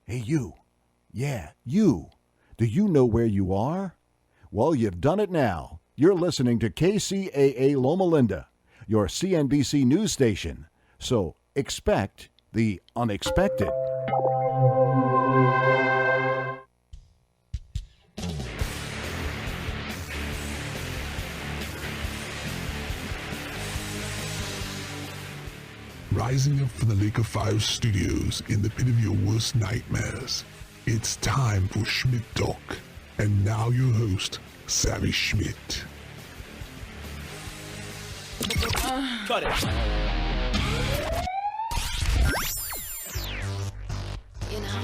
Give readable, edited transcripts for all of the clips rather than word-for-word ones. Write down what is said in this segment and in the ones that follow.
Hey, you. Yeah, you. Do you know where you are? Well, you've done it now. You're listening to KCAA Loma Linda, your CNBC news station. So expect the unexpected. Rising up from the Lake of Fire studios in the pit of your worst nightmares, it's time for Schmidt Talk. And now your host, Savvy Schmidt. Cut it. You know,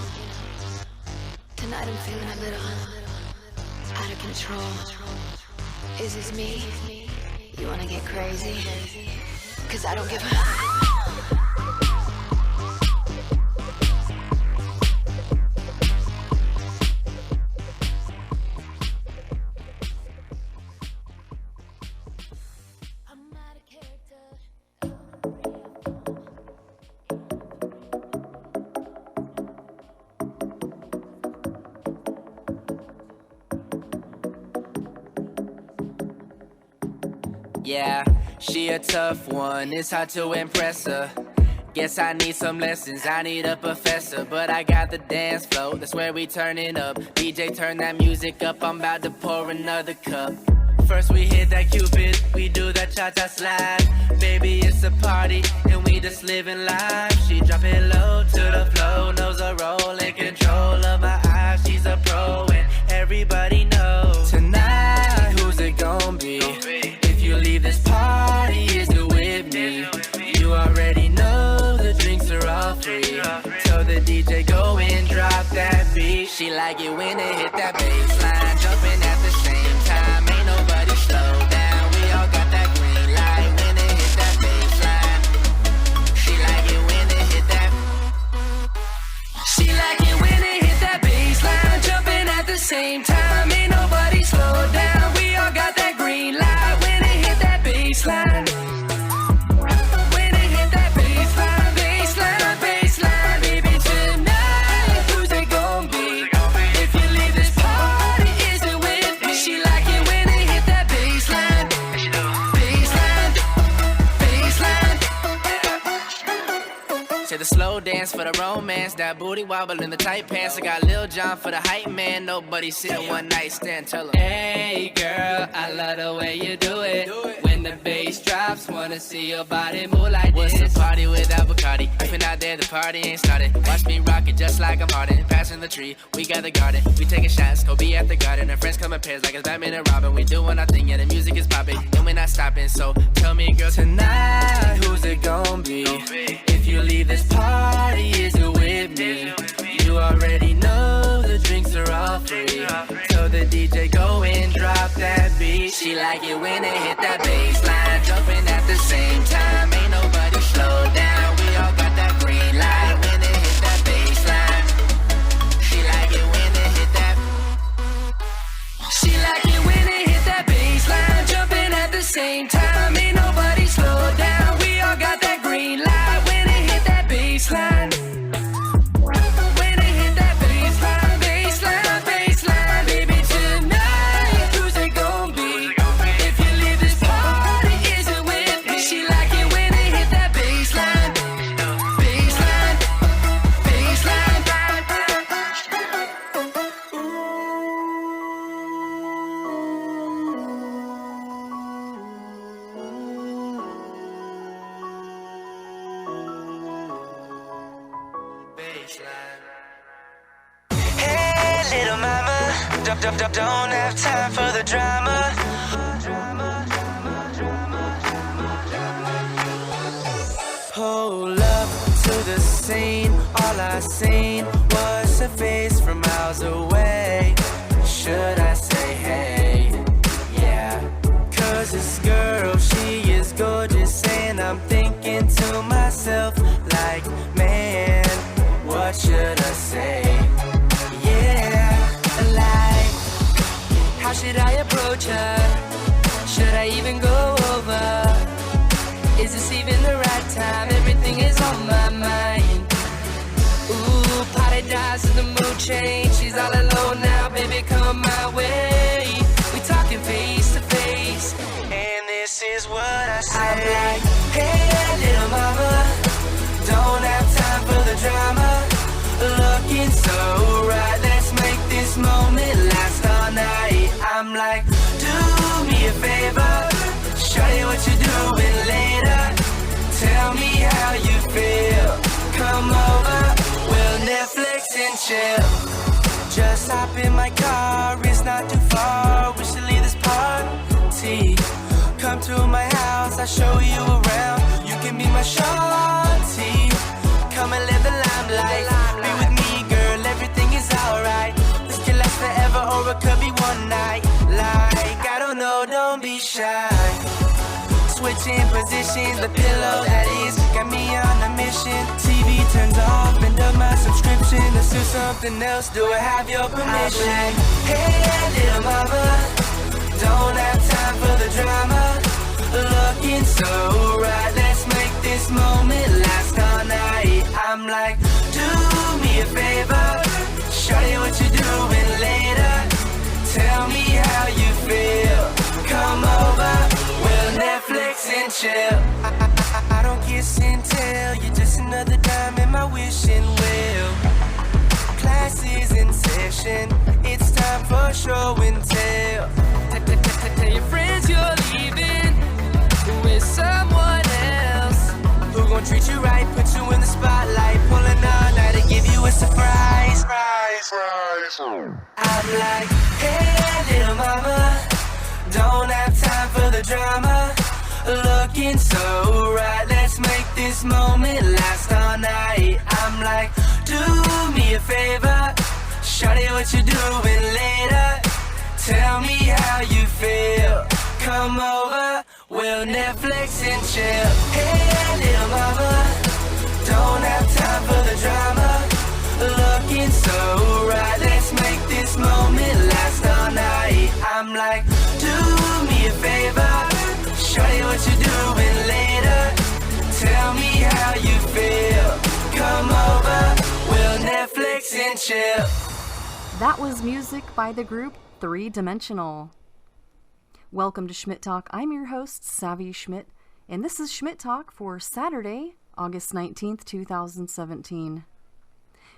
tonight I'm feeling a little out of control. Is this me? You wanna get crazy? 'Cause I don't give a... Yeah, she a tough one, it's hard to impress her. Guess I need some lessons, I need a professor. But I got the dance floor, that's where we turn it up. DJ, turn that music up, I'm about to pour another cup. First we hit that Cupid, we do that cha-cha slide. Baby, it's a party, and we just living life. She drop it low to the floor, knows a roll, in control of my eyes. She's a pro, and everybody knows. Tonight, who's it gonna be? If you leave this party, is it with me? You already know the drinks are all free. Tell the DJ go and drop that beat. She like it when they hit that bass line, jumping at the same time. Ain't nobody slow down. We all got that green light when they hit that bass line. She like it when they hit that. She like it when they hit that bass line, jumping at the same time. Ain't nobody slow down. We all got that green light when they hit that bass line. The slow dance for the romance, that booty wobble in the tight pants. I got Lil Jon for the hype man, nobody sitting one night stand. Tell him, hey girl, I love the way you do it. When the bass drops, wanna see your body move like this. What's a party without Bacardi? If you're not there, the party ain't started. Watch me rock it just like I'm Harden. Passing the tree, we got the garden. We taking shots, Kobe at the garden. And friends come in pairs like it's Batman and Robin. We doing our thing, yeah, the music is popping, and we're not stopping. So tell me, girl, tonight, who's it gonna be? If you leave this party, is it with me? You already know the drinks are all free. So the DJ go and drop that beat. She like it when they hit that bass line, jumping at the same time. Ain't nobody slow down. We all got that green light when they hit that bass line. She like it when they hit that. She like it when they hit that bass line, jumping at the same time. Ain't nobody slow down. We all got that green light when they hit that baseline. When they hit that baseline, baseline, baseline. Baby, tonight, who's it gonna be? If you leave this party, is it with me? She like it when they hit that baseline. Baseline, baseline. Hey, little mama, don't have time for the drama. Pull up to the scene, all I seen was her face from miles away. Should I say hey? Yeah. Cause this girl, she is gorgeous, and I'm thinking to myself, like, man, what should I say? Yeah, like, how should I approach her? Should I even go over? Is this even the right time? Everything is on my mind. Ooh, party light dies and the mood change. She's all alone now, baby, come my way. We talking face to face, And this is what I say. I'm like, hey, little mama, don't have time for the drama. Looking so right, let's make this moment last all night. I'm like, do me a favor, show you what you're doing later. Tell me how you feel, come over, we'll Netflix and chill. Just hop in my car, it's not too far, we should leave this party. Come to my house, I'll show you around, you can be my shawty. Come and live the limelight, be with me girl, everything is alright. This can last forever or it could be one night. Like, I don't know, don't be shy. Switching positions, the pillow that is got me on a mission. TV turns off, end up my subscription. Let's do something else, do I have your permission? Hey, little mama, don't have time for the drama. Looking so right, let's make this moment last all night. I'm like, do me a favor, show you what you're doing later. Tell me how you feel, come over, we'll Netflix and chill. I don't kiss and tell, you're just another dime in my wishing well. Class is in session, it's time for show and tell. Tell your friends you're leaving with someone else who gon' treat you right, put you in the spotlight, pulling all night to give you a surprise. I'm like, hey, little mama, don't have time for the drama. Looking so right, let's make this moment last all night. I'm like, do me a favor, show you what you're doing later. Tell me how you feel, come over, we'll Netflix and chill. Hey, little mama, don't have time for the drama. Looking so right, let's make this moment last all night. I'm like, do me a favor, show you what you're doing later. Tell me how you feel, come over, we'll Netflix and chill. That was music by the group 3 Dimensional. Welcome to Schmidt Talk. I'm your host, Savvy Schmidt, and this is Schmidt Talk for Saturday, August 19th, 2017.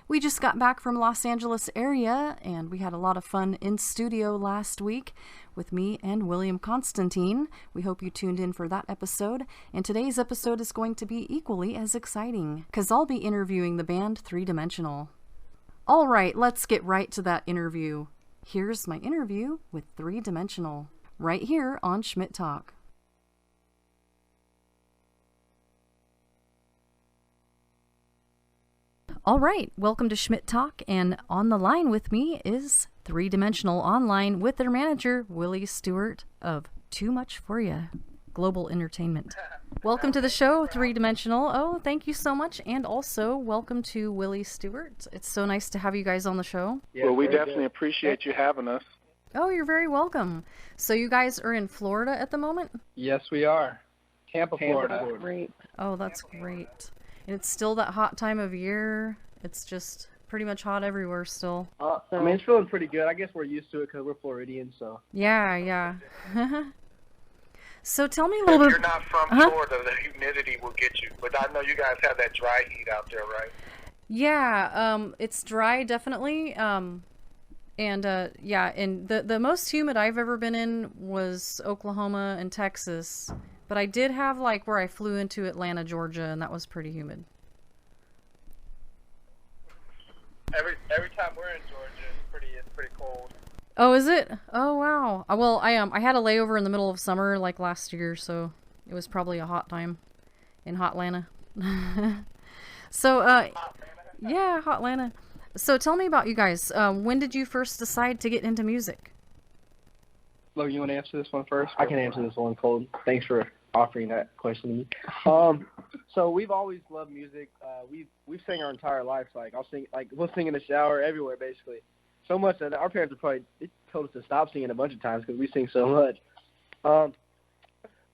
We just got back from Los Angeles area, and we had a lot of fun in studio last week with me and William Constantine. We hope you tuned in for that episode, and today's episode is going to be equally as exciting, because I'll be interviewing the band 3 Dimensional. All right, let's get right to that interview. Here's my interview with 3 Dimensional, right here on Schmidt Talk. All right, welcome to Schmidt Talk, and on the line with me is 3 Dimensional Online with their manager, Willie Stewart of Too Much For Ya Global Entertainment. Welcome to the show, 3 Dimensional. Oh, thank you so much, and also welcome to Willie Stewart. It's so nice to have you guys on the show. Yeah, well, we definitely appreciate you having us. Oh, you're very welcome. So you guys are in Florida at the moment? Yes, we are. Tampa, Florida. Great. Oh, that's great. And it's still that hot time of year. It's just pretty much hot everywhere still. I mean, it's feeling pretty good. I guess we're used to it because we're Floridians, so. Yeah. So tell me a little bit. If you're not from Florida, the humidity will get you. But I know you guys have that dry heat out there, right? Yeah, it's dry, definitely. And the most humid I've ever been in was Oklahoma and Texas. But I did have, like, where I flew into Atlanta, Georgia, and that was pretty humid. Every time we're in Georgia, it's pretty cold. Oh, is it? Oh, wow. Well, I had a layover in the middle of summer, like, last year, so it was probably a hot time in Hotlanta. So, yeah, Hotlanta. So tell me about you guys. When did you first decide to get into music? Lo, you want to answer this one first? I can answer this one, Cole. Thanks for offering that question to me. So we've always loved music. We've sang our entire lives. We'll sing in the shower, everywhere, basically. So much that our parents they told us to stop singing a bunch of times because we sing so much. But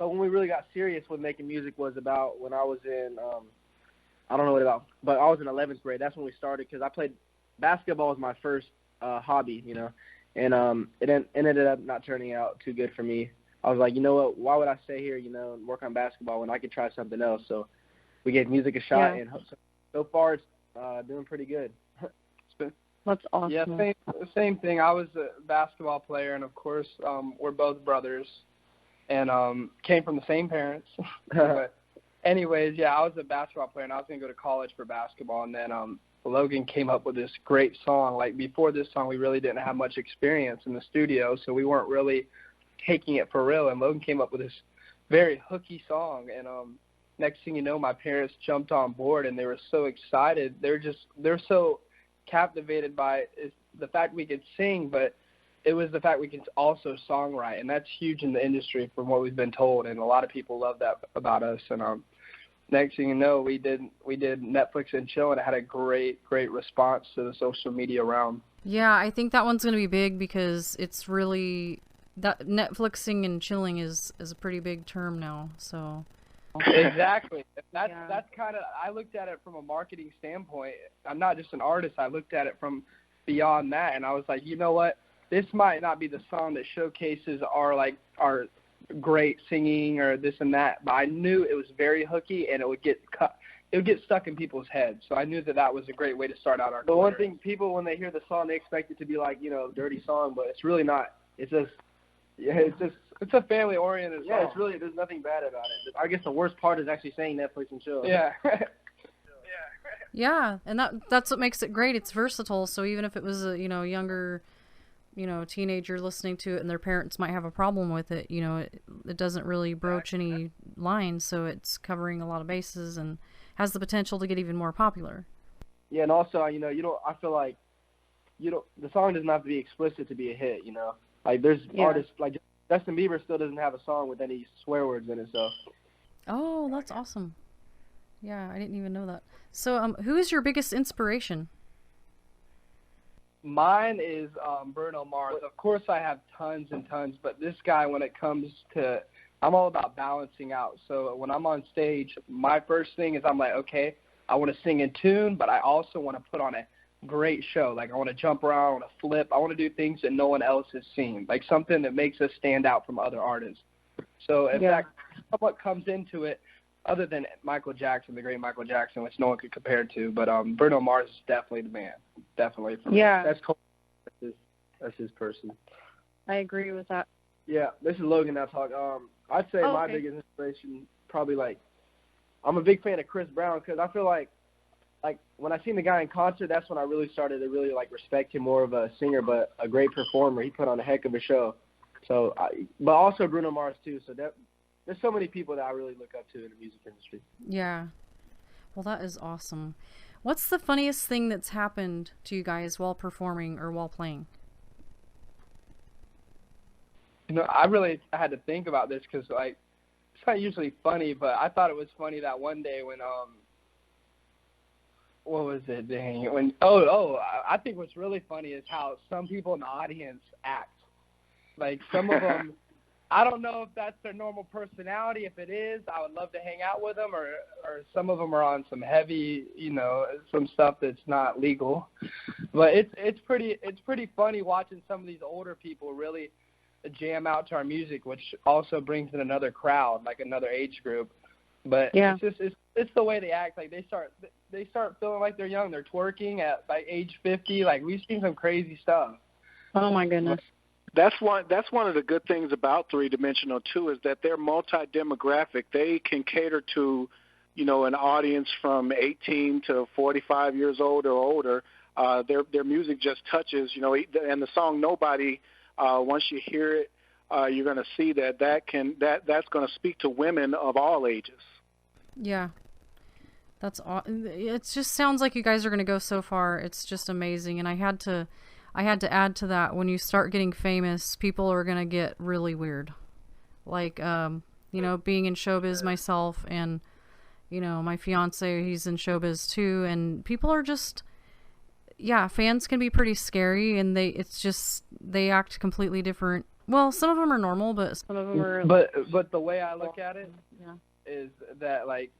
when we really got serious with making music was about when I was in, I was in 11th grade. That's when we started because I played basketball was my first hobby, you know, and it ended up not turning out too good for me. I was like, you know what? Why would I stay here, you know, and work on basketball when I could try something else? So we gave music a shot, and so far it's doing pretty good. That's awesome. Yeah, same thing. I was a basketball player, and of course, we're both brothers, and came from the same parents. But anyways, yeah, I was a basketball player, and I was going to go to college for basketball, and then Logan came up with this great song. Like, before this song, we really didn't have much experience in the studio, so we weren't really taking it for real, and Logan came up with this very hooky song, and next thing you know, my parents jumped on board, and they were so excited. They're so captivated by the fact we could sing, but it was the fact we could also songwrite, and that's huge in the industry from what we've been told, and a lot of people love that about us. And next thing you know, we did Netflix and Chill, and it had a great response to the social media realm. Yeah, I think that one's going to be big because it's really that Netflixing and chilling is a pretty big term now. So exactly. That's kind of, I looked at it from a marketing standpoint. I'm not just an artist. I looked at it from beyond that, and I was like, you know what? This might not be the song that showcases our great singing or this and that, but I knew it was very hooky, and it would get stuck in people's heads. So I knew that was a great way to start out our career. The one thing, people, when they hear the song, they expect it to be like, you know, a dirty song, but it's really not. It's a family-oriented song. Yeah, it's really, there's nothing bad about it. I guess the worst part is actually saying Netflix and Chill. Yeah. Yeah, and that's what makes it great. It's versatile, so even if it was a, you know, younger, you know, teenager listening to it and their parents might have a problem with it, you know, it doesn't really broach any lines, so it's covering a lot of bases and has the potential to get even more popular. Yeah, and also, you know, I feel like the song doesn't have to be explicit to be a hit, you know. Like, there's artists, like Justin Bieber still doesn't have a song with any swear words in it, so. Oh, that's awesome. Yeah, I didn't even know that. So, who is your biggest inspiration? Mine is Bruno Mars. Of course, I have tons and tons, but this guy, when it comes to, I'm all about balancing out. So when I'm on stage, my first thing is I'm like, okay, I want to sing in tune, but I also want to put on a great show. Like, I want to jump around, I want to flip, I want to do things that no one else has seen, like something that makes us stand out from other artists. So in fact, what comes into it, other than Michael Jackson, the great Michael Jackson, which no one could compare to, but Bruno Mars is definitely the man. Definitely for me. That's cool. That's his person. I agree with that. Yeah, this is Logan now talk. I'd say my biggest inspiration probably, like, I'm a big fan of Chris Brown because I feel like when I seen the guy in concert, that's when I really started to really, like, respect him more of a singer, but a great performer. He put on a heck of a show. So, but also Bruno Mars too. So there's so many people that I really look up to in the music industry. Yeah. Well, that is awesome. What's the funniest thing that's happened to you guys while performing or while playing? You know, I had to think about this because, like, it's not usually funny, but I thought it was funny that one day when, what was it? Dang. When, I think what's really funny is how some people in the audience act. Like, some of them, I don't know if that's their normal personality. If it is, I would love to hang out with them, or some of them are on some heavy, you know, some stuff that's not legal. But it's pretty funny watching some of these older people really jam out to our music, which also brings in another crowd, like another age group. But it's the way they act. Like, they start feeling like they're young. They're twerking at like age 50. Like, we've seen some crazy stuff. Oh my goodness. That's one of the good things about Three Dimensional too, is that they're multi-demographic. They can cater to, you know, an audience from 18 to 45 years old or older. Their music just touches, you know, and the song Nobody, once you hear it, you're going to see that's going to speak to women of all ages. Yeah. It just sounds like you guys are going to go so far. It's just amazing. And I had to add to that, when you start getting famous, people are going to get really weird. Like, you know, being in showbiz myself, and, you know, my fiance, he's in showbiz too, and people are just, fans can be pretty scary, and they act completely different. Well, some of them are normal, but some of them are... But the way I look at it is that, like,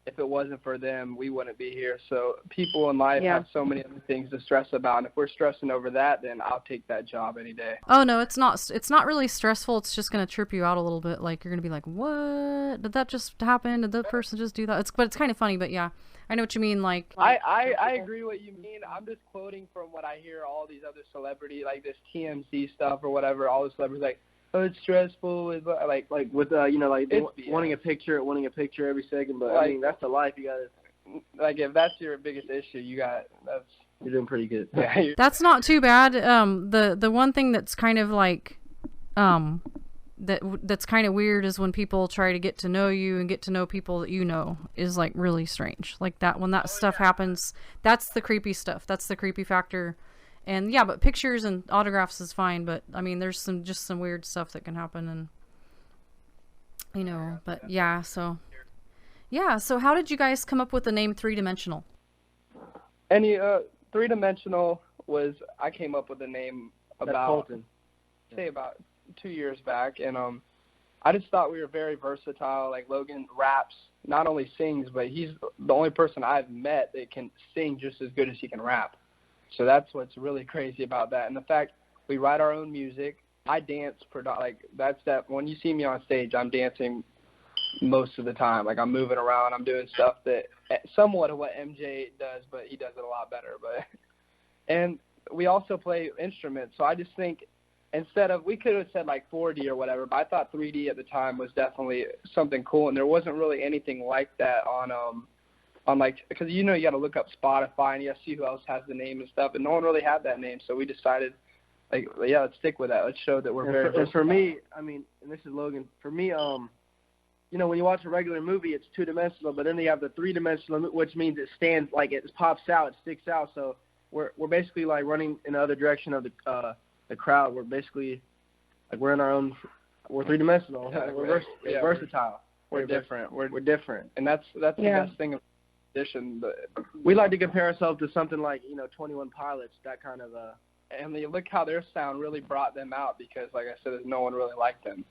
if it wasn't for them, we wouldn't be here. So people in life have so many other things to stress about, and if we're stressing over that, then I'll take that job any day. Oh no, it's not really stressful. It's just gonna trip you out a little bit. Like you're gonna be like, what? Did that just happen? Did that person just do that? But it's kind of funny. But yeah, I know what you mean. Like I agree what you mean. I'm just quoting from what I hear all these other celebrity, like this TMZ stuff or whatever. All the celebrities like, oh, it's stressful. It's like with wanting a picture every second. But I mean, that's the life. You gotta, like, if that's your biggest issue, you're doing pretty good. Yeah, that's not too bad. The one thing that's kind of like, that's kind of weird is when people try to get to know you and get to know people that you know is like really strange. Like that when that stuff happens, that's the creepy stuff. That's the creepy factor. And yeah, but pictures and autographs is fine. But I mean, there's some weird stuff that can happen, and you know. But yeah, so how did you guys come up with the name 3-Dimensional? Any 3-Dimensional was I came up with the name about 2 years back, and I just thought we were very versatile. Like Logan raps, not only sings, but he's the only person I've met that can sing just as good as he can rap. So that's what's really crazy about that. And the fact we write our own music, I dance, when you see me on stage, I'm dancing most of the time. Like I'm moving around, I'm doing stuff that somewhat of what MJ does, but he does it a lot better. And we also play instruments. So I just think instead of, we could have said like 4D or whatever, but I thought 3D at the time was definitely something cool. And there wasn't really anything like that on like, because you got to look up Spotify and you got to see who else has the name and stuff, and no one really had that name, so we decided, like, yeah, let's stick with that. Let's show that we're very. And for me, I mean, and this is Logan. For me, when you watch a regular movie, it's 2-dimensional, but then you have the 3-dimensional, which means it stands, like it pops out, it sticks out. So we're basically like running in the other direction of the crowd. We're basically like we're 3-dimensional. Yeah, we're versatile. We're different. We're different, and that's the best thing. We like to compare ourselves to something like 21 Pilots, that kind of and you look how their sound really brought them out, because like I said, no one really liked them.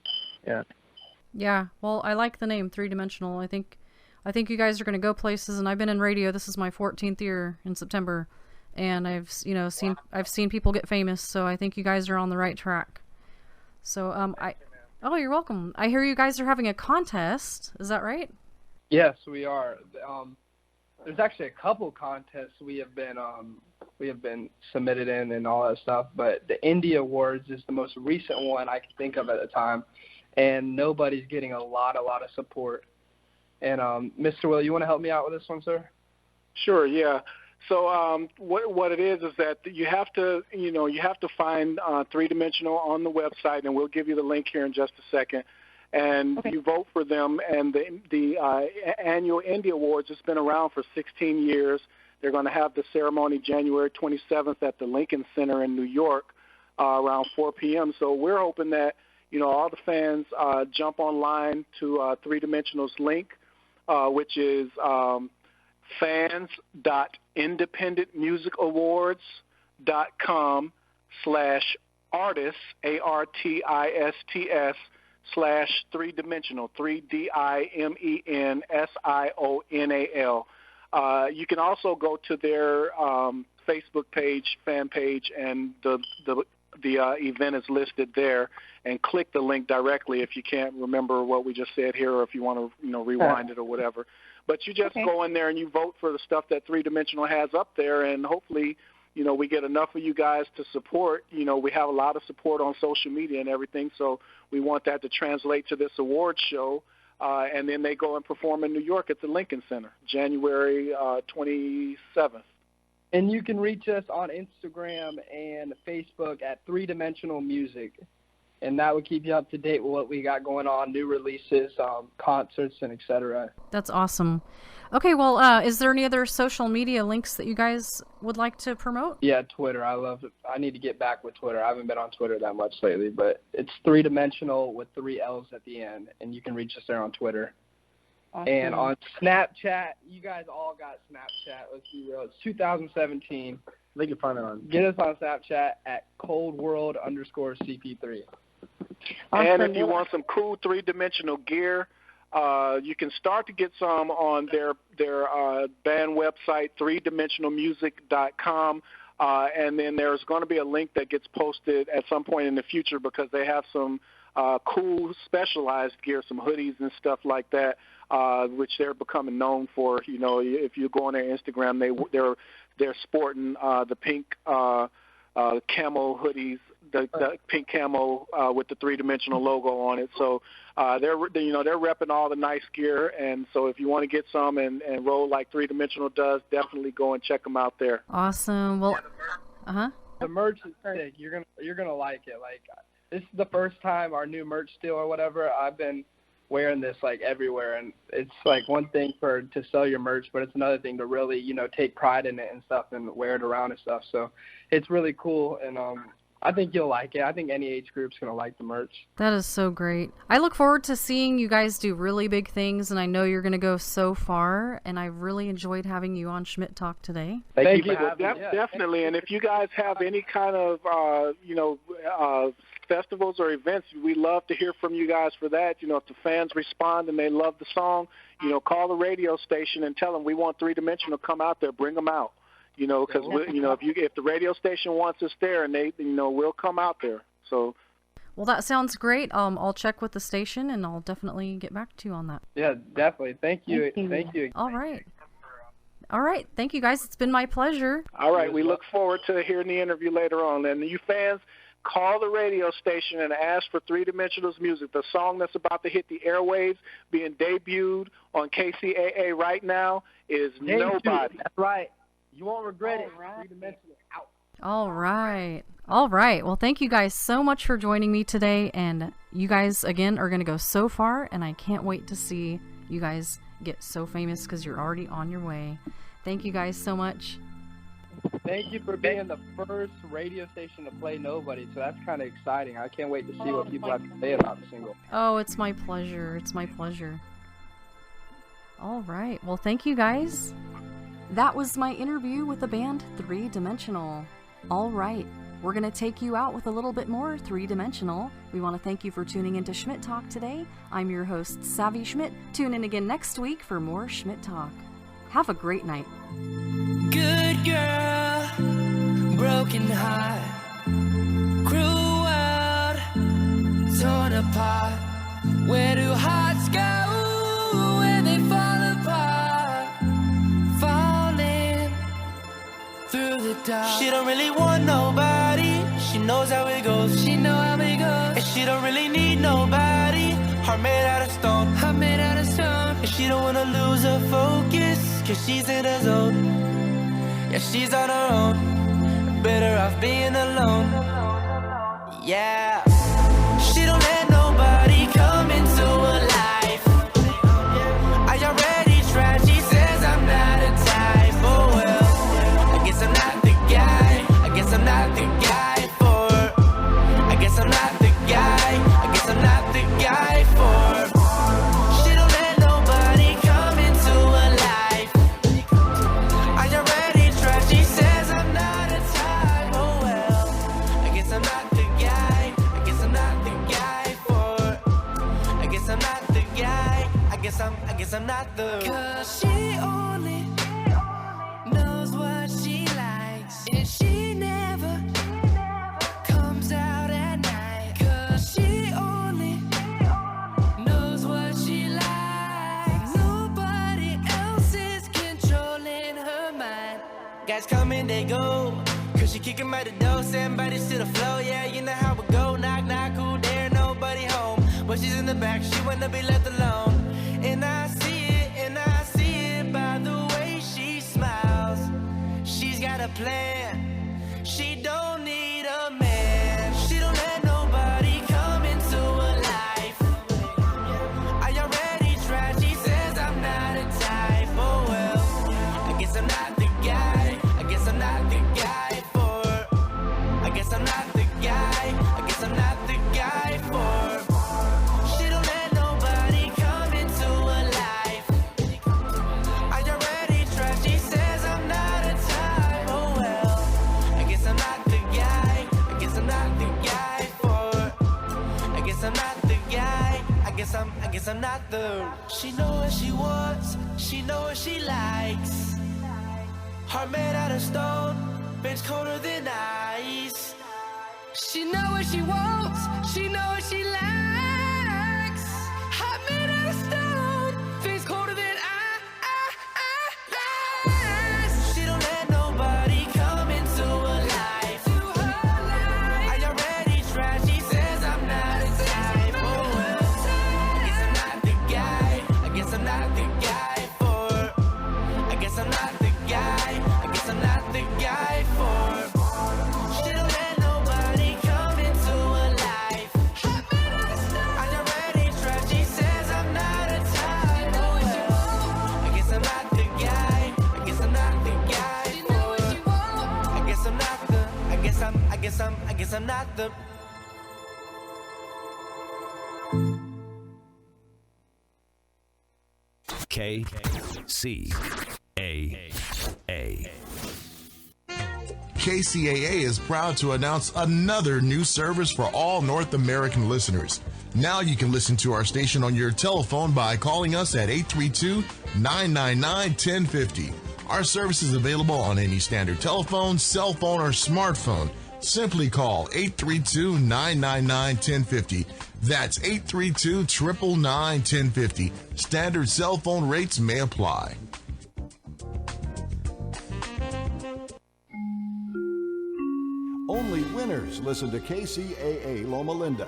Yeah, well, I like the name 3-Dimensional. I think you guys are going to go places, and I've been in radio. This is my 14th year in September, and I've seen people get famous, so I think you guys are on the right track. So oh, you're welcome. I hear you guys are having a contest. Is that right? Yes, we are. There's actually a couple contests we have been submitted in and all that stuff, but the Indie Awards is the most recent one I can think of at the time, and nobody's getting a lot of support. And Mr. Will, you want to help me out with this one, sir? Sure, yeah. So what it is that you have to find 3-Dimensional on the website, and we'll give you the link here in just a second. And you vote for them, and the annual Indie Awards has been around for 16 years. They're going to have the ceremony January 27th at the Lincoln Center in New York around 4 p.m. So we're hoping that, all the fans jump online to 3-Dimensional's link, which is fans.independentmusicawards.com/artists, ARTISTS, /3-Dimensional, 3DIMENSIONAL. You can also go to their Facebook page, fan page, and the event is listed there, and click the link directly if you can't remember what we just said here, or if you want to rewind it or whatever. But you just go in there and you vote for the stuff that 3-Dimensional has up there, and hopefully we get enough of you guys to support. We have a lot of support on social media and everything, so we want that to translate to this awards show. And then they go and perform in New York at the Lincoln Center, January 27th. And you can reach us on Instagram and Facebook at 3-Dimensional Music. And that would keep you up to date with what we got going on, new releases, concerts, and etc. That's awesome. Okay, well, is there any other social media links that you guys would like to promote? Yeah, Twitter. I love it. I need to get back with Twitter. I haven't been on Twitter that much lately, but it's 3-Dimensional with 3 L's at the end, and you can reach us there on Twitter. Awesome. And on Snapchat, you guys all got Snapchat. Let's be real. It's 2017. They can find it on. Get us on Snapchat at coldworld_CP3. And if you want some cool 3-Dimensional gear, You can start to get some on their band website, 3dimensionalmusic.com. And then there's going to be a link that gets posted at some point in the future because they have some cool specialized gear, some hoodies and stuff like that, which they're becoming known for. You know, if you go on their Instagram, they're sporting the pink camo hoodies, the pink camo with the 3-dimensional logo on it. So they're repping all the nice gear, and so if you want to get some and roll like 3-dimensional does, definitely go and check them out there. Awesome. Well, the merch is sick. You're gonna like it. Like, this is the first time our new merch deal or whatever. I've been wearing this like everywhere, and it's like one thing to sell your merch, but it's another thing to really, you know, take pride in it and stuff and wear it around and stuff. So it's really cool, and I think you'll like it. I think any age group's going to like the merch. That is so great. I look forward to seeing you guys do really big things, and I know you're going to go so far, and I really enjoyed having you on Schmidt Talk today. Thank you for having me. Definitely, and if you guys have any kind of, festivals or events, we love to hear from you guys for that. You know, if the fans respond and they love the song, you know, call the radio station and tell them we want 3-dimensional to come out there, bring them out. You know, because if the radio station wants us there, and they, you know, we'll come out there. So, well, that sounds great. I'll check with the station, and I'll definitely get back to you on that. Yeah, definitely. Thank you. Thank you. All right. Thank you, guys. It's been my pleasure. All right. We look forward to hearing the interview later on. And you fans, call the radio station and ask for 3-Dimensional's music. The song that's about to hit the airwaves, being debuted on Kcaa right now, is Nobody. That's right. You won't regret it. 3-Dimensional out. All right. Well, thank you guys so much for joining me today. And you guys, again, are going to go so far. And I can't wait to see you guys get so famous because you're already on your way. Thank you guys so much. Thank you for being the first radio station to play Nobody. So that's kind of exciting. I can't wait to see what people have to say about the single. Oh, it's my pleasure. All right. Well, thank you guys. That was my interview with the band 3-Dimensional. All right, we're going to take you out with a little bit more 3-Dimensional. We want to thank you for tuning into Schmidt Talk today. I'm your host, Savvy Schmidt. Tune in again next week for more Schmidt Talk. Have a great night. Good girl, broken heart, cruel world, torn apart. Where do hearts go when they fall apart? Falling through the dark. She don't really want nobody. She knows how it goes. And she don't really need nobody. Heart made out of stone. And she don't wanna lose her focus, cause she's in her zone. Yeah, she's on her own. Better off being alone. Yeah. She don't let nobody come into her life. I already tried. She says I'm not a type. Oh well, I guess I'm not the guy. I guess I'm not the guy for her. I guess I'm not the guy. I guess I'm not the guy for her. She don't let nobody come into her life. I already tried. She says I'm not a type. Oh well, I guess I'm not the guy. I guess I'm not the guy for her. I guess I'm not the guy. I guess I'm not the. 'Cause she only knows what she likes, and she never comes out at night. 'Cause she only knows what she likes. Nobody else is controlling her mind. Guys come and they go, 'cause she kick 'em out the door, send bodies to the floor. Yeah, you know how it go. Knock, knock, who there? Nobody home. But she's in the back, she wanna be left alone. And I see it by the way she smiles. She's got a plan. She don't need a man. She don't let nobody come into her life. I already tried. She says I'm not a type. Oh well, I guess I'm not the guy. I guess I'm not the guy for her. I guess I'm not the guy. I guess I'm not the guy for her. She don't let nobody come into her life. I already tried. She says I'm not a type. Oh well, I guess I'm not the I'm not the. She know what she wants, she know what she likes. Heart made out of stone, bench colder than ice. She know what she wants, she know what she likes. Heart made out of stone, face colder than ice. She don't let nobody come into her life. Are you ready? Try. She says I'm not a type. Oh well, I guess I'm not the guy. I guess I'm not the guy for. I guess I'm not the guy. I guess I'm not the guy for. She don't let nobody come into her life. Are you ready? Try. She says I'm not a type. Oh well, I guess I'm not the guy. I guess I'm not the guy for. I guess I'm not the. I guess I'm not the. Kcaa. KCAA is proud to announce another new service for all North American listeners. Now you can listen to our station on your telephone by calling us at 832-999-1050. Our service is available on any standard telephone, cell phone, or smartphone. Simply call 832-999-1050. That's 832-999-1050. Standard cell phone rates may apply. Only winners listen to KCAA Loma Linda,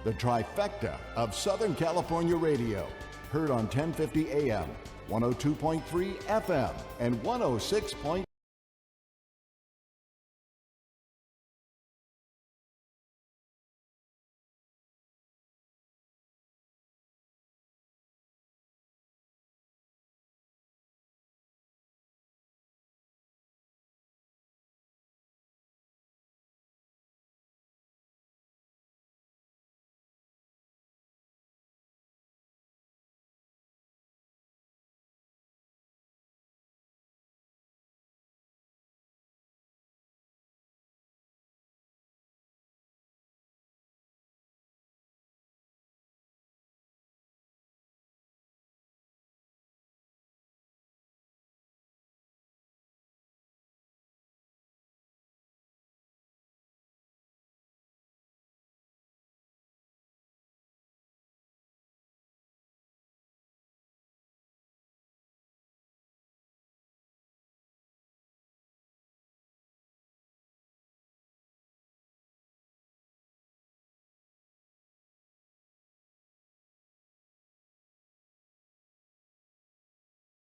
the trifecta of Southern California radio. Heard on 1050 AM, 102.3 FM, and 106.9